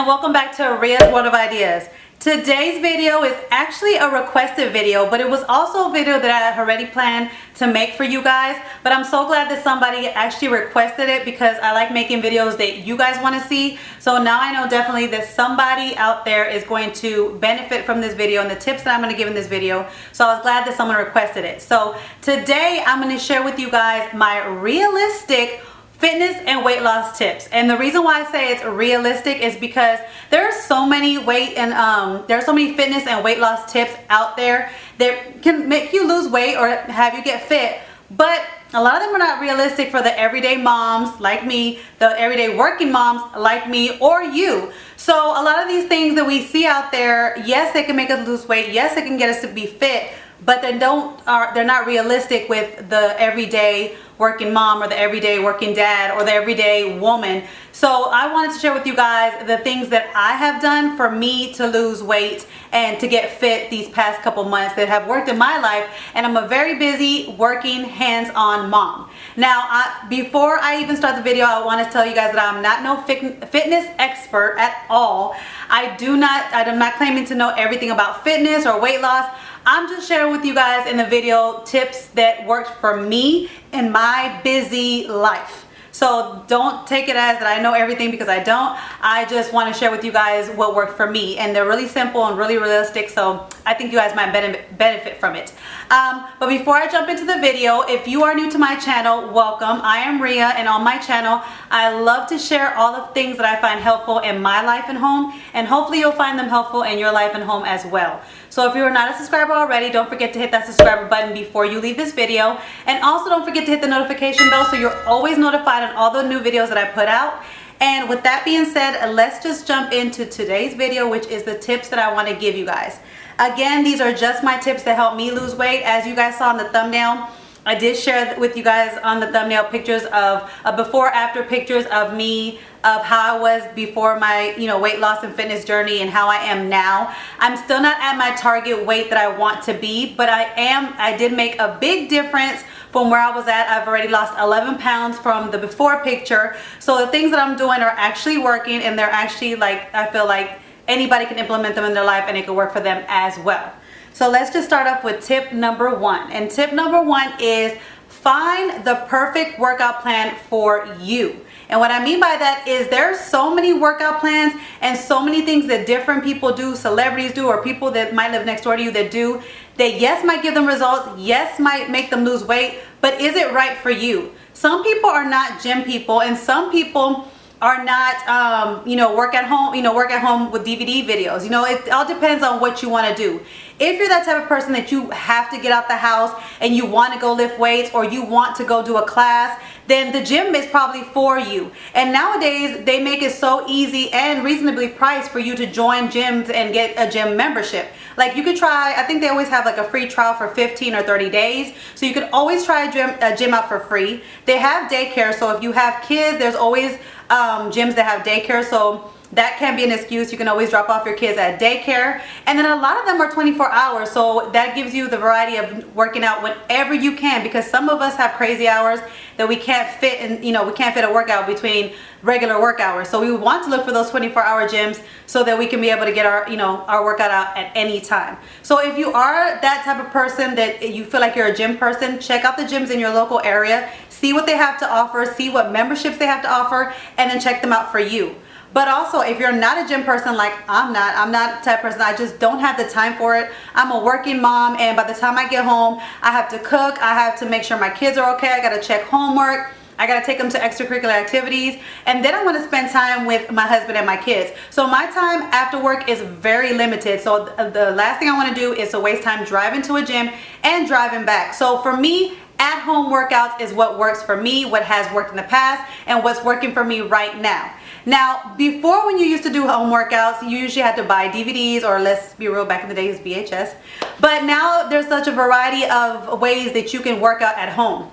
and welcome back to RIA'S World of Ideas. Today's video is actually a requested video, but it was also a video that I had already planned to make for you guys. But I'm so glad that somebody actually requested it because I like making videos that you guys want to see. So now I know definitely that somebody out there is going to benefit from this video and the tips that I'm going to give in this video. So I was glad that someone requested it. So today I'm going to share with you guys my realistic fitness and weight loss tips. And the reason why I say it's realistic is because there's so many there's so many fitness and weight loss tips out there that can make you lose weight or have you get fit, but a lot of them are not realistic for the everyday moms like me, the everyday working moms like me, or you. So a lot of these things that we see out there, yes, they can make us lose weight, yes, they can get us to be fit, but they're not realistic with the everyday working mom or the everyday working dad or the everyday woman. So I wanted to share with you guys the things that I have done for me to lose weight and to get fit these past couple months that have worked in my life. And I'm a very busy working hands-on mom. Now, before I even start the video, I want to tell you guys that I'm not no fitness expert at all. I'm not claiming to know everything about fitness or weight loss. I'm just sharing with you guys in the video tips that worked for me in my busy life. So don't take it as that I know everything, because I don't. I just want to share with you guys what worked for me, and they're really simple and really realistic, so I think you guys might benefit from it. But before I jump into the video, if you are new to my channel, welcome. I am Ria, and on my channel I love to share all the things that I find helpful in my life and home, and hopefully you'll find them helpful in your life and home as well. So if you are not a subscriber already, don't forget to hit that subscriber button before you leave this video, and also don't forget to hit the notification bell so you're always notified on all the new videos that I put out. And with that being said, let's just jump into today's video, which is the tips that I want to give you guys. Again, these are just my tips that help me lose weight. As you guys saw in the thumbnail, I did share with you guys on the thumbnail pictures of before after pictures of me, of how I was before my weight loss and fitness journey and how I am now. I'm still not at my target weight that I want to be, but I did make a big difference from where I was at. I've already lost 11 pounds from the before picture. So the things that I'm doing are actually working, and they're actually, I feel like anybody can implement them in their life and it can work for them as well. So let's just start off with tip number one. And tip number one is find the perfect workout plan for you. And what I mean by that is there's so many workout plans and so many things that different people do, celebrities do, or people that might live next door to you that do, that yes, might give them results, yes, might make them lose weight, but is it right for you? Some people are not gym people, and some people are not work at home with DVD videos. It all depends on what you want to do. If you're that type of person that you have to get out the house and you want to go lift weights, or you want to go do a class, then the gym is probably for you. And nowadays they make it so easy and reasonably priced for you to join gyms and get a gym membership. Like, you could try, I think they always have like a free trial for 15 or 30 days. So you could always try a gym out for free. They have daycare, so if you have kids, there's always gyms that have daycare, so that can be an excuse. You can always drop off your kids at daycare. And then a lot of them are 24 hours, so that gives you the variety of working out whenever you can, because some of us have crazy hours that we can't fit in, we can't fit a workout between regular work hours. So we want to look for those 24-hour gyms so that we can be able to get our our workout out at any time. So if you are that type of person that you feel like you're a gym person, check out the gyms in your local area, see what they have to offer, see what memberships they have to offer, and then check them out for you. But also, if you're not a gym person like I'm not the type of person, I just don't have the time for it. I'm a working mom, and by the time I get home, I have to cook, I have to make sure my kids are okay, I gotta check homework, I gotta take them to extracurricular activities, and then I want to spend time with my husband and my kids. So my time after work is very limited. So the last thing I want to do is to waste time driving to a gym and driving back. So for me, at-home workouts is what works for me, what has worked in the past, and what's working for me right now. Now, before, when you used to do home workouts, you usually had to buy DVDs, or let's be real, back in the days, VHS. But now there's such a variety of ways that you can work out at home.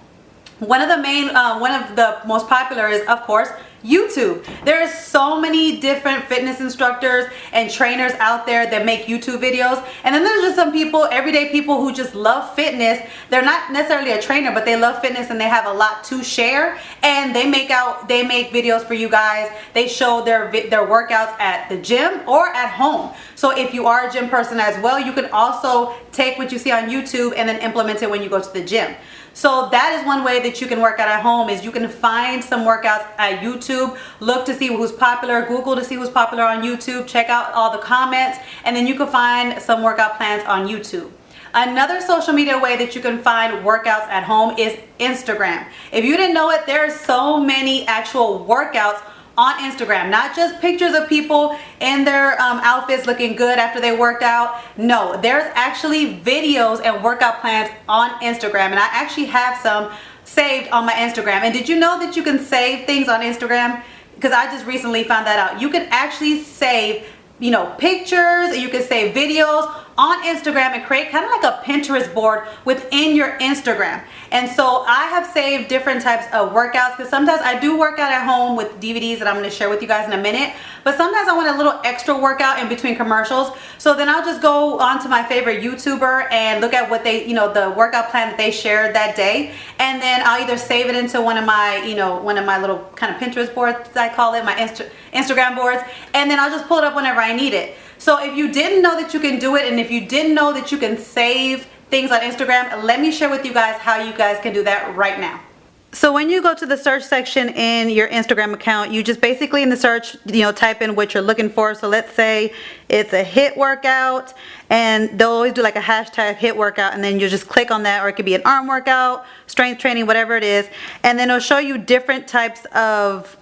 One of the most popular is, of course, YouTube. There are so many different fitness instructors and trainers out there that make YouTube videos. And then there's just some people, everyday people who just love fitness. They're not necessarily a trainer, but they love fitness and they have a lot to share. And they make videos for you guys. They show their workouts at the gym or at home. So if you are a gym person as well, you can also take what you see on YouTube and then implement it when you go to the gym. So that is one way that you can work out at home, is you can find some workouts at YouTube, look to see who's popular, Google to see who's popular on YouTube, check out all the comments, and then you can find some workout plans on YouTube. Another social media way that you can find workouts at home is Instagram. If you didn't know it, there are so many actual workouts on Instagram, not just pictures of people in their outfits looking good after they worked out. No, there's actually videos and workout plans on Instagram, and I actually have some saved on my Instagram. And did you know that you can save things on Instagram? Because I just recently found that out. You can actually save, you know, pictures, you can save videos on Instagram and create kind of like a Pinterest board within your Instagram. And so I have saved different types of workouts, because sometimes I do work out at home with DVDs that I'm going to share with you guys in a minute, but sometimes I want a little extra workout in between commercials. So then I'll just go on to my favorite YouTuber and look at what they, you know, the workout plan that they shared that day, and then I'll either save it into one of my, you know, one of my little kind of Pinterest boards, I call it, my Instagram boards, and then I'll just pull it up whenever I need it. So if you didn't know that you can do it, and if you didn't know that you can save things on Instagram, let me share with you guys how you guys can do that right now. So when you go to the search section in your Instagram account, you just basically in the search, you know, type in what you're looking for. So let's say it's a HIIT workout, and they'll always do like a hashtag HIIT workout, and then you just click on that, or it could be an arm workout, strength training, whatever it is. And then it'll show you different types of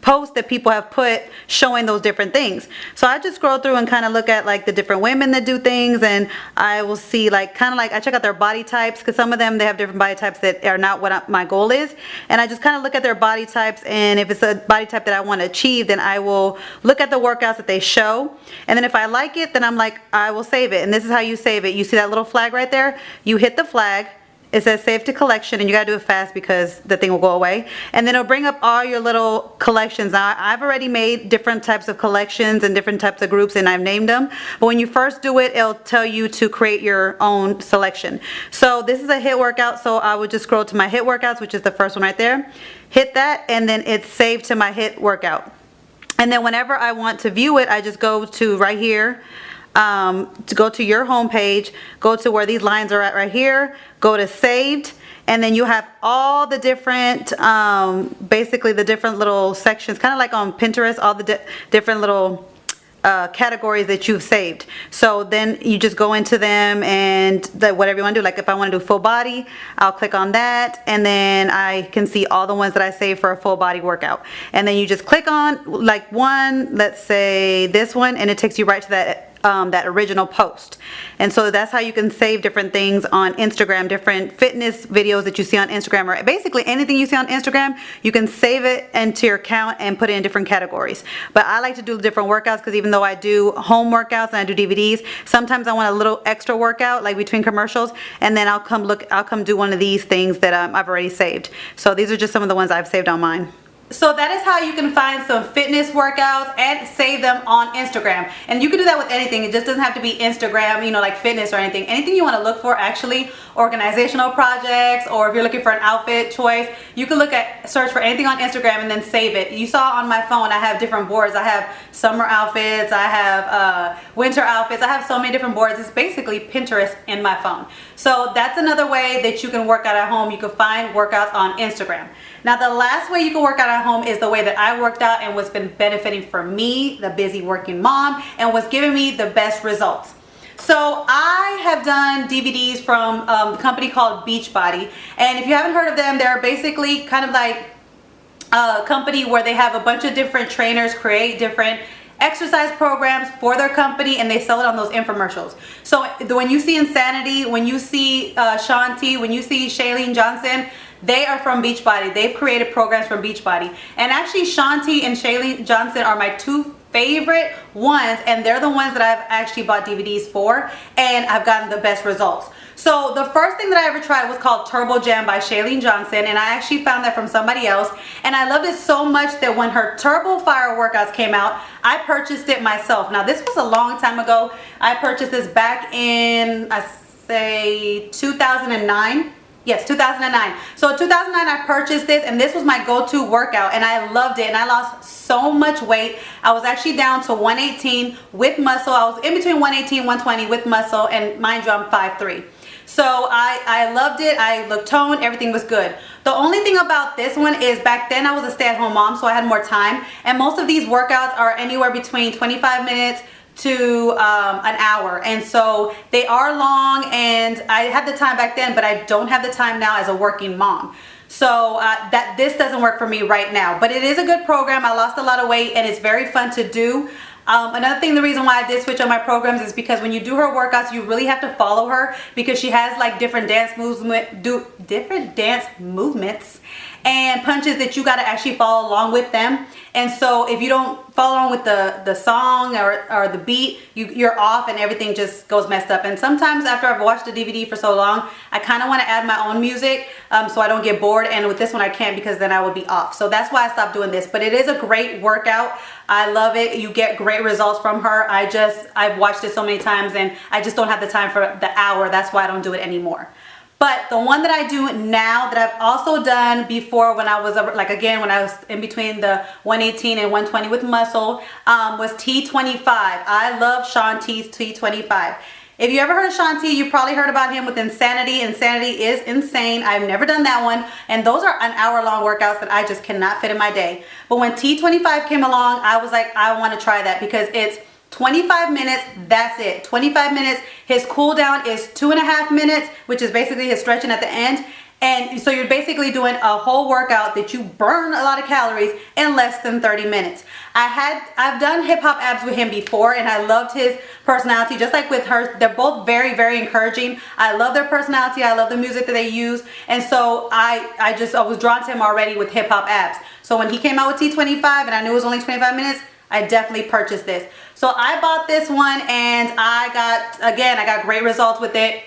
posts that people have put showing those different things. So I just scroll through and kind of look at like the different women that do things, and I will see like kind of like I check out their body types, because some of them, they have different body types that are not what my goal is, and I just kind of look at their body types, and if it's a body type that I want to achieve, then I will look at the workouts that they show, and then if I like it, then I'm like, I will save it. And this is how you save it. You see that little flag right there? You hit the flag. It says save to collection, and you gotta do it fast because the thing will go away. And then it'll bring up all your little collections. Now I've already made different types of collections and different types of groups, and I've named them. But when you first do it, it'll tell you to create your own selection. So this is a HIIT workout, so I would just scroll to my HIIT workouts, which is the first one right there. Hit that, and then it's saved to my HIIT workout. And then whenever I want to view it, I just go to right here. To go to your home page, go to where these lines are at right here, go to saved, and then you have all the different basically the different little sections, kind of like on Pinterest, all the different little categories that you've saved. So then you just go into them and whatever you want to do. Like if I want to do full body, I'll click on that, and then I can see all the ones that I saved for a full body workout. And then you just click on like one, let's say this one, and it takes you right to that original post. And so that's how you can save different things on Instagram, different fitness videos that you see on Instagram, or basically anything you see on Instagram, you can save it into your account and put it in different categories. But I like to do different workouts, because even though I do home workouts and I do DVDs, sometimes I want a little extra workout like between commercials, and then I'll come do one of these things that I've already saved. So these are just some of the ones I've saved on mine. So that is how you can find some fitness workouts and save them on Instagram. And you can do that with anything. It just doesn't have to be Instagram, you know, like fitness or anything. Anything you want to look for, actually, organizational projects, or if you're looking for an outfit choice, you can search for anything on Instagram and then save it. You saw on my phone, I have different boards. I have summer outfits, I have winter outfits, I have so many different boards. It's basically Pinterest in my phone. So that's another way that you can work out at home. You can find workouts on Instagram. Now the last way you can work out at home is the way that I worked out, and what's been benefiting for me, the busy working mom, and what's giving me the best results. So I have done DVDs from a company called Beachbody, and if you haven't heard of them, they're basically kind of like a company where they have a bunch of different trainers create different exercise programs for their company, and they sell it on those infomercials. So when you see Insanity, when you see Shanti, when you see Shailene Johnson, they are from Beachbody. They've created programs from Beachbody. And actually Shanti and Shailene Johnson are my two favorite ones, and they're the ones that I've actually bought DVDs for, and I've gotten the best results. So the first thing that I ever tried was called Turbo Jam by Shailene Johnson, and I actually found that from somebody else, and I loved it so much that when her Turbo Fire workouts came out, I purchased it myself. Now this was a long time ago. I purchased this back in, I say 2009. Yes, 2009. So 2009 I purchased this, and this was my go-to workout, and I loved it, and I lost so much weight. I was actually down to 118 with muscle. I was in between 118 and 120 with muscle, and mind you, I'm 5'3". So I loved it. I looked toned, everything was good. The only thing about this one is back then I was a stay-at-home mom, so I had more time, and most of these workouts are anywhere between 25 minutes to an hour, and so they are long, and I had the time back then, but I don't have the time now as a working mom. So this doesn't work for me right now, but it is a good program. I lost a lot of weight, and it's very fun to do. Another thing, the reason why I did switch on my programs is because when you do her workouts, you really have to follow her, because she has like different dance movements and punches that you got to actually follow along with them. And so if you don't follow along with the song or the beat, you're off, and everything just goes messed up. And sometimes after I've watched the DVD for so long, I kind of want to add my own music so I don't get bored, and with this one I can't, because then I would be off. So that's why I stopped doing this. But it is a great workout. I love it. You get great results from her. I've watched it so many times, and I just don't have the time for the hour. That's why I don't do it anymore. But the one that I do now, that I've also done before when I was, like again, when I was in between the 118 and 120 with muscle, was T25. I love Shaun T's T25. If you ever heard of Shaun T, you probably heard about him with Insanity. Insanity is insane. I've never done that one. And those are an hour-long workouts that I just cannot fit in my day. But when T25 came along, I was like, I want to try that, because it's 25 minutes, that's it. 25 minutes. His cool down is 2.5 minutes, which is basically his stretching at the end. And so you're basically doing a whole workout that you burn a lot of calories in less than 30 minutes. I've done hip hop abs with him before, and I loved his personality, just like with her. They're both very, very encouraging. I love their personality. I love the music that they use. And so I was drawn to him already with hip hop abs. So when he came out with T25 and I knew it was only 25 minutes, I definitely purchased this. So I bought this one, and I got great results with it.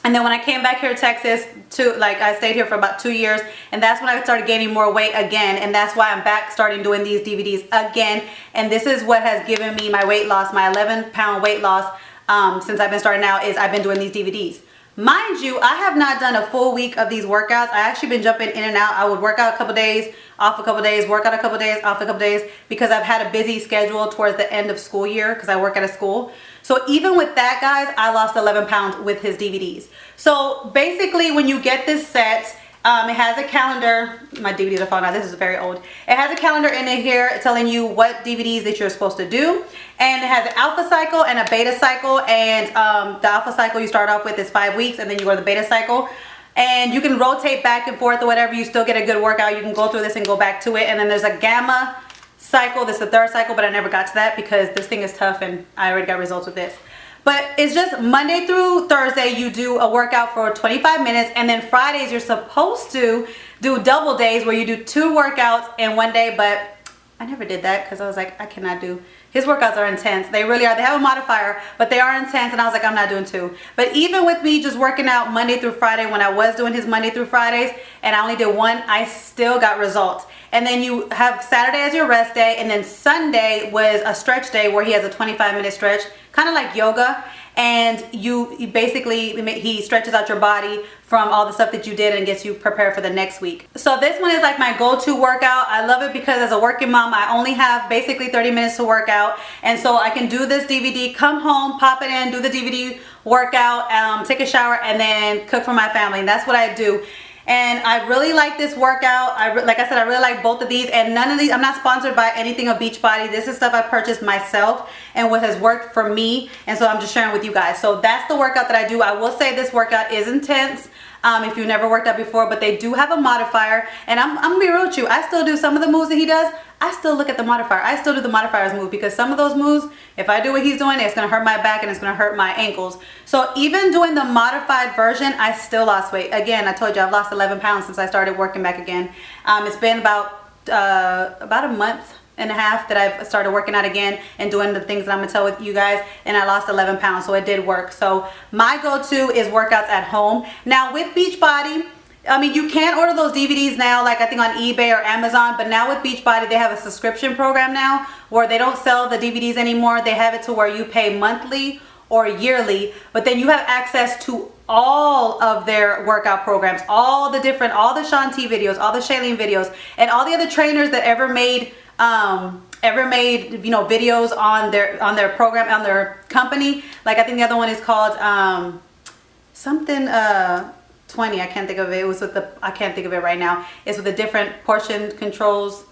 And then when I came back here to Texas, I stayed here for about 2 years, and that's when I started gaining more weight again, and that's why I'm back starting doing these DVDs again. And this is what has given me my weight loss, my 11-pound weight loss since I've been starting out, is I've been doing these DVDs. Mind you, I have not done a full week of these workouts. I actually been jumping in and out. I would work out a couple days, off a couple days, work out a couple days, off a couple days, because I've had a busy schedule towards the end of school year, because I work at a school. So even with that, guys, I lost 11 pounds with his DVDs. So basically, when you get this set, it has a calendar. My DVDs are falling out. This is very old. It has a calendar in it here telling you what DVDs that you're supposed to do. And it has an alpha cycle and a beta cycle. And the alpha cycle you start off with is 5 weeks, and then you go to the beta cycle. And you can rotate back and forth or whatever. You still get a good workout. You can go through this and go back to it. And then there's a gamma cycle. This is the third cycle, but I never got to that because this thing is tough, and I already got results with this. But it's just Monday through Thursday, you do a workout for 25 minutes, and then Fridays you're supposed to do double days where you do 2 workouts in one day, but I never did that because I was like, I cannot do. His workouts are intense. They really are. They have a modifier, but they are intense, and I was like, I'm not doing 2. But even with me just working out Monday through Friday, when I was doing his Monday through Fridays, and I only did 1, I still got results. And then you have Saturday as your rest day, and then Sunday was a stretch day where he has a 25-minute stretch, kind of like yoga, and you basically, he stretches out your body from all the stuff that you did and gets you prepared for the next week. So this one is like my go-to workout. I love it because as a working mom, I only have basically 30 minutes to work out, and so I can do this DVD, come home, pop it in, do the DVD workout, take a shower, and then cook for my family, and that's what I do. And I really like this workout. Like I said, I really like both of these, and none of these, I'm not sponsored by anything of Beachbody. This is stuff I purchased myself and what has worked for me, and so I'm just sharing with you guys. So that's the workout that I do. I will say this workout is intense if you've never worked out before, but they do have a modifier, and I'm gonna be real with you. I still do some of the moves that he does. I still look at the modifier. I still do the modifiers move, because some of those moves, if I do what he's doing, it's gonna hurt my back and it's gonna hurt my ankles. So even doing the modified version, I still lost weight. Again, I told you I've lost 11 pounds since I started working back again. It's been about a month, and a half that I've started working out again and doing the things that I'm gonna tell with you guys, and I lost 11 pounds, so it did work. So my go-to is workouts at home. Now with Beachbody, I mean, you can order those DVDs now, like I think on eBay or Amazon, but now with Beachbody, they have a subscription program now where they don't sell the DVDs anymore. They have it to where you pay monthly or yearly, but then you have access to all of their workout programs, all the Shaun T videos, all the Shailene videos, and all the other trainers that ever made videos on their program, on their company. Like I think the other one is called something 20. I can't think of it. It was with I can't think of it right now. It's with the different portion controls.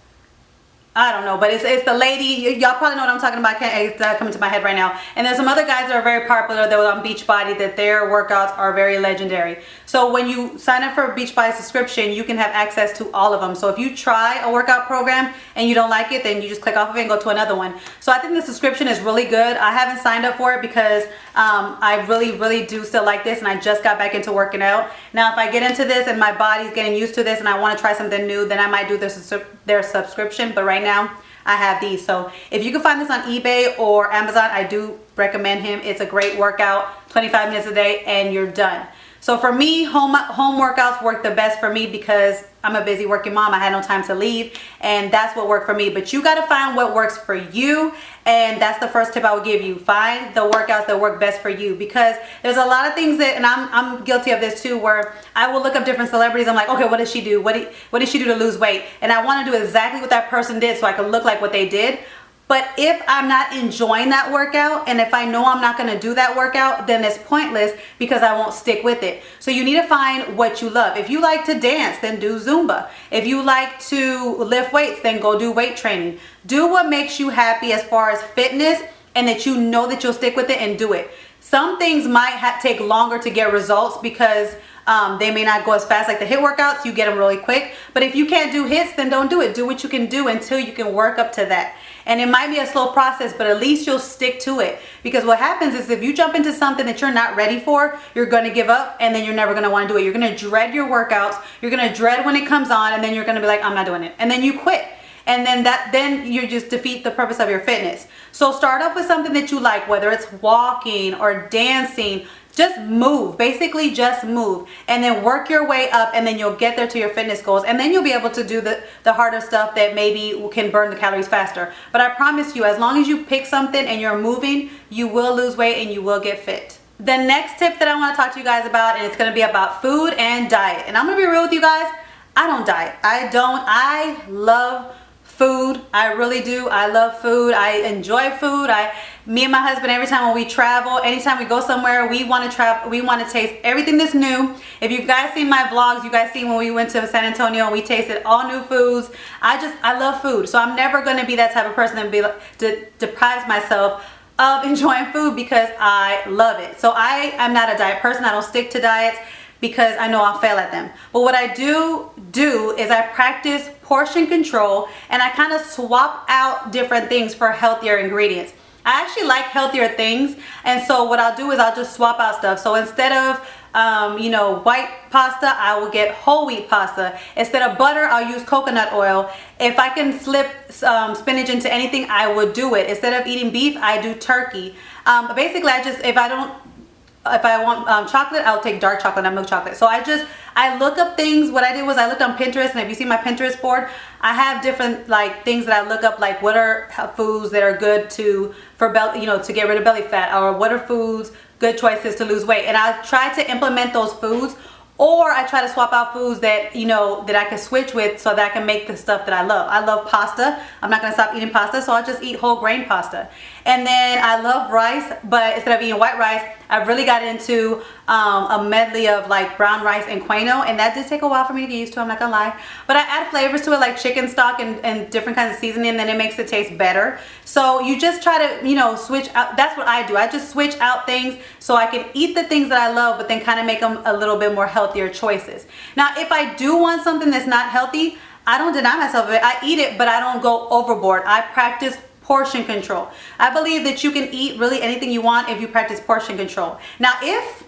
I don't know, but it's the lady, y'all probably know what I'm talking about. It's not coming to my head right now. And there's some other guys that are very popular that were on Beachbody that their workouts are very legendary. So when you sign up for a Beachbody subscription, you can have access to all of them. So if you try a workout program and you don't like it, then you just click off of it and go to another one. So I think the subscription is really good. I haven't signed up for it because I really do still like this, and I just got back into working out. Now if I get into this and my body's getting used to this and I want to try something new, then I might do their subscription. But right now I have these. So if you can find this on eBay or Amazon, I do recommend him. It's a great workout, 25 minutes a day and you're done. So for me, home workouts work the best for me because I'm a busy working mom. I had no time to leave, and that's what worked for me. But you got to find what works for you, and that's the first tip I would give you. Find the workouts that work best for you, because there's a lot of things that, and I'm guilty of this too, where I will look up different celebrities. I'm like, okay, what did she do? What did she do to lose weight? And I want to do exactly what that person did so I can look like what they did. But if I'm not enjoying that workout, and if I know I'm not going to do that workout, then it's pointless because I won't stick with it. So you need to find what you love. If you like to dance, then do Zumba. If you like to lift weights, then go do weight training. Do what makes you happy as far as fitness, and that you know that you'll stick with it and do it. Some things might take longer to get results because they may not go as fast. Like the HIIT workouts, you get them really quick. But if you can't do HIITs, then don't do it. Do what you can do until you can work up to that. And it might be a slow process, but at least you'll stick to it. Because what happens is if you jump into something that you're not ready for, you're going to give up, and then you're never going to want to do it. You're going to dread your workouts. You're going to dread when it comes on, and then you're going to be like, I'm not doing it. And then you quit. And then you just defeat the purpose of your fitness. So start off with something that you like, whether it's walking or dancing. Just move, basically just move, and then work your way up, and then you'll get there to your fitness goals, and then you'll be able to do the harder stuff that maybe can burn the calories faster. But I promise you, as long as you pick something and you're moving, you will lose weight and you will get fit. The next tip that I want to talk to you guys about, and it's going to be about food and diet. And I'm going to be real with you guys, I don't diet. I love food. I really do. I love food. I enjoy food. Me and my husband, every time when we travel, anytime we go somewhere, we want to taste everything that's new. If you guys seen my vlogs, you guys seen when we went to San Antonio and we tasted all new foods. I love food. So I'm never going to be that type of person to deprive myself of enjoying food because I love it. So I am not a diet person. I don't stick to diets because I know I'll fail at them. But what I do is I practice portion control, and I kind of swap out different things for healthier ingredients. I actually like healthier things, and so what I'll do is I'll just swap out stuff. So instead of white pasta, I will get whole wheat pasta. Instead of butter, I'll use coconut oil. If I can slip spinach into anything, I would do it. Instead of eating beef, I do turkey. But basically, if I want chocolate, I'll take dark chocolate, not milk chocolate. So I look up things. What I did was I looked on Pinterest, and if you see my Pinterest board, I have different things that I look up, like what are foods that are good to get rid of belly fat, or what are foods, good choices to lose weight. And I try to implement those foods, or I try to swap out foods that that I can switch with so that I can make the stuff that I love. I love pasta. I'm not gonna stop eating pasta, so I'll just eat whole grain pasta. And then I love rice, but instead of eating white rice, I've really got into a medley of brown rice and quinoa, and that did take a while for me to get used to, I'm not gonna lie. But I add flavors to it, like chicken stock and different kinds of seasoning, and then it makes it taste better. So you just try to switch out. That's what I do. I just switch out things so I can eat the things that I love, but then kind of make them a little bit more healthier choices. Now if I do want something that's not healthy, I don't deny myself of it. I eat it, but I don't go overboard. I practice portion control. I believe that you can eat really anything you want if you practice portion control. Now if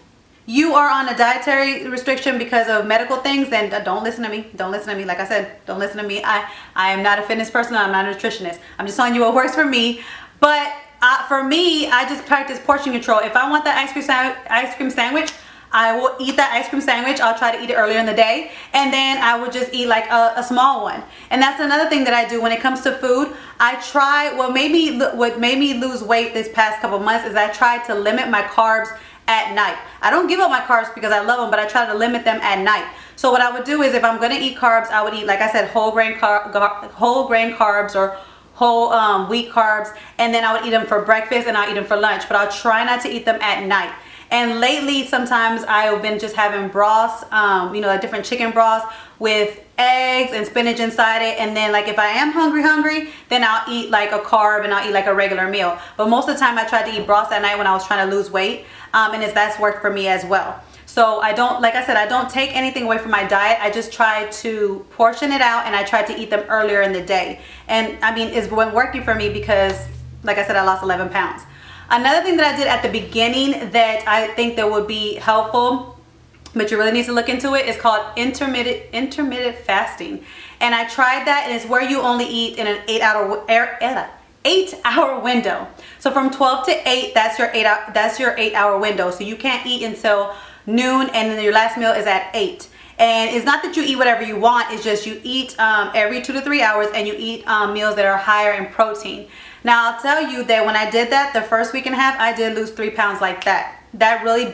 you are on a dietary restriction because of medical things, then don't listen to me. Don't listen to me. Like I said, don't listen to me. I am not a fitness person. I'm not a nutritionist. I'm just telling you what works for me. But for me, I just practice portion control. If I want that ice cream sandwich, I will eat that ice cream sandwich. I'll try to eat it earlier in the day, and then I would just eat like a small one. And that's another thing that I do when it comes to food. I try, what made me lose weight this past couple months is I tried to limit my carbs at night. I don't give up my carbs because I love them, but I try to limit them at night. So what I would do is, if I'm gonna eat carbs, I would eat, like I said, whole grain carbs or whole wheat carbs, and then I would eat them for breakfast and I'll eat them for lunch, but I'll try not to eat them at night. And lately, sometimes I've been just having broths, you know, like different chicken broths with eggs and spinach inside it. And then, like, if I am hungry, then I'll eat like a carb and I'll eat like a regular meal. But most of the time I tried to eat broths at night when I was trying to lose weight, and that's worked for me as well. So I don't, like I said, I don't take anything away from my diet. I just try to portion it out, and I try to eat them earlier in the day. And I mean, it's been working for me because, like I said, I lost 11 pounds. Another thing that I did at the beginning that I think that would be helpful, but you really need to look into it, is called intermittent fasting. And I tried that, and it's where you only eat in an 8-hour window. So from 12 to 8, that's your 8-hour window. So you can't eat until noon, and then your last meal is at 8. And it's not that you eat whatever you want, it's just you eat every 2 to 3 hours, and you eat meals that are higher in protein. Now I'll tell you that when I did that, the first week and a half, I did lose 3 pounds like that. That really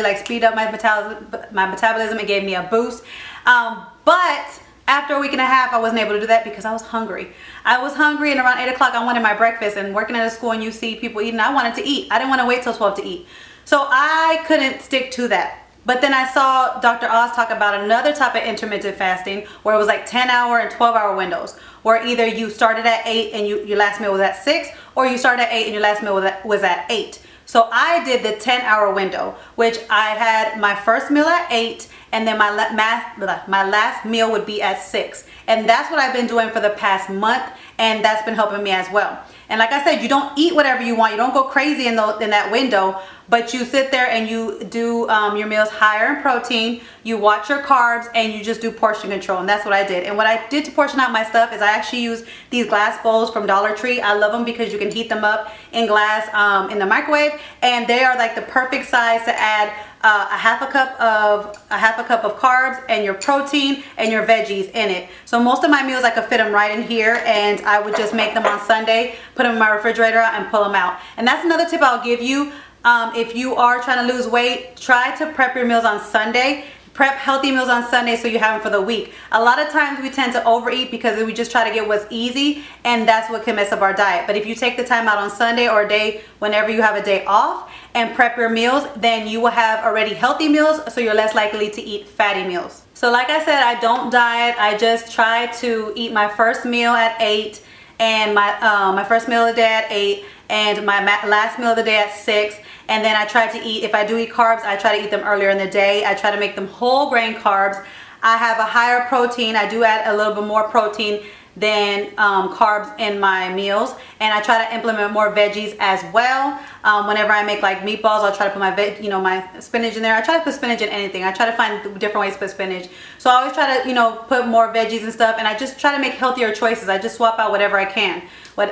like speed up my metabolism. It gave me a boost. But after a week and a half, I wasn't able to do that because I was hungry. I was hungry, and around 8 o'clock, I wanted my breakfast. And working at a school and you see people eating, I wanted to eat. I didn't want to wait till 12 to eat. So I couldn't stick to that. But then I saw Dr. Oz talk about another type of intermittent fasting where it was like 10-hour and 12-hour windows, where either you started at 8 and your last meal was at 6, or you started at 8 and your last meal was at 8. So I did the 10-hour window, which I had my first meal at 8, and then my last meal would be at 6. And that's what I've been doing for the past month, and that's been helping me as well. And like I said, you don't eat whatever you want. You don't go crazy in that window, but you sit there and you do your meals higher in protein. You watch your carbs, and you just do portion control. And that's what I did. And what I did to portion out my stuff is I actually use these glass bowls from Dollar Tree. I love them because you can heat them up in glass in the microwave, and they are like the perfect size to add a half a cup of carbs and your protein and your veggies in it. So most of my meals, I could fit them right in here, and I would just make them on Sunday, put them in my refrigerator, and pull them out. And that's another tip I'll give you. If you are trying to lose weight, try to prep your meals on Sunday. Prep healthy meals on Sunday so you have them for the week. A lot of times we tend to overeat because we just try to get what's easy, and that's what can mess up our diet. But if you take the time out on Sunday or a day whenever you have a day off and prep your meals, then you will have already healthy meals, so you're less likely to eat fatty meals. So like I said, I don't diet. I just try to eat my first meal at 8, and my first meal of the day at 8, and my last meal of the day at 6. And then I try to eat, if I do eat carbs, I try to eat them earlier in the day. I try to make them whole grain carbs. I have a higher protein. I do add a little bit more protein than carbs in my meals. And I try to implement more veggies as well. Whenever I make like meatballs, I'll try to put my spinach in there. I try to put spinach in anything. I try to find different ways to put spinach. So I always try to, put more veggies and stuff. And I just try to make healthier choices. I just swap out whatever I can. But,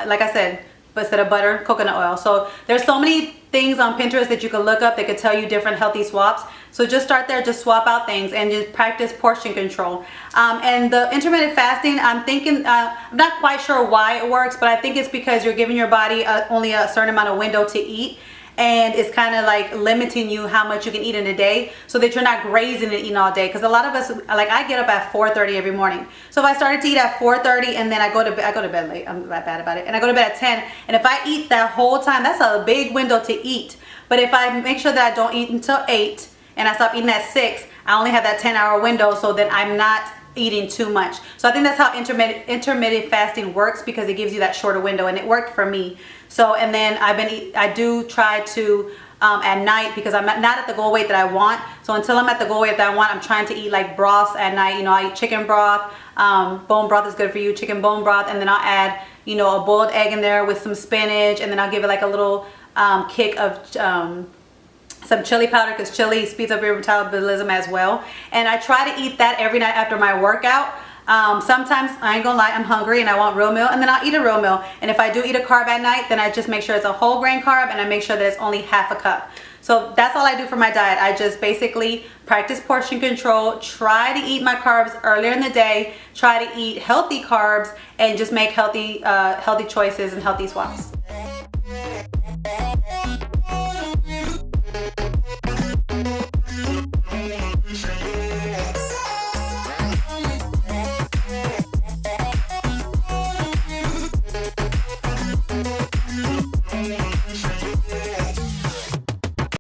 like I said, instead of butter, coconut oil. So there's so many things on Pinterest that you can look up that could tell you different healthy swaps. So just start there, just swap out things, and just practice portion control. And the intermittent fasting, I'm thinking, I'm not quite sure why it works, but I think it's because you're giving your body only a certain amount of window to eat. And it's kind of like limiting you how much you can eat in a day, so that you're not grazing and eating all day. Because a lot of us, like, I get up at 4:30 every morning. So if I started to eat at 4:30 and then I go to bed late, I'm that bad about it, and I go to bed at 10, and if I eat that whole time, that's a big window to eat. But if I make sure that I don't eat until 8 and I stop eating at 6, I only have that 10-hour window, so that I'm not eating too much. So I think that's how intermittent fasting works, because it gives you that shorter window, and it worked for me. So, and then I do try to at night, because I'm not at the goal weight that I want. So until I'm at the goal weight that I want, I'm trying to eat like broths at night. I eat chicken broth. Bone broth is good for you, chicken bone broth, and then I'll add a boiled egg in there with some spinach, and then I'll give it like a little kick of some chili powder, because chili speeds up your metabolism as well. And I try to eat that every night after my workout. Sometimes, I ain't gonna lie, I'm hungry and I want real meal, and then I'll eat a real meal. And if I do eat a carb at night, then I just make sure it's a whole grain carb, and I make sure that it's only half a cup. So that's all I do for my diet. I just basically practice portion control, try to eat my carbs earlier in the day, try to eat healthy carbs, and just make healthy choices and healthy swaps.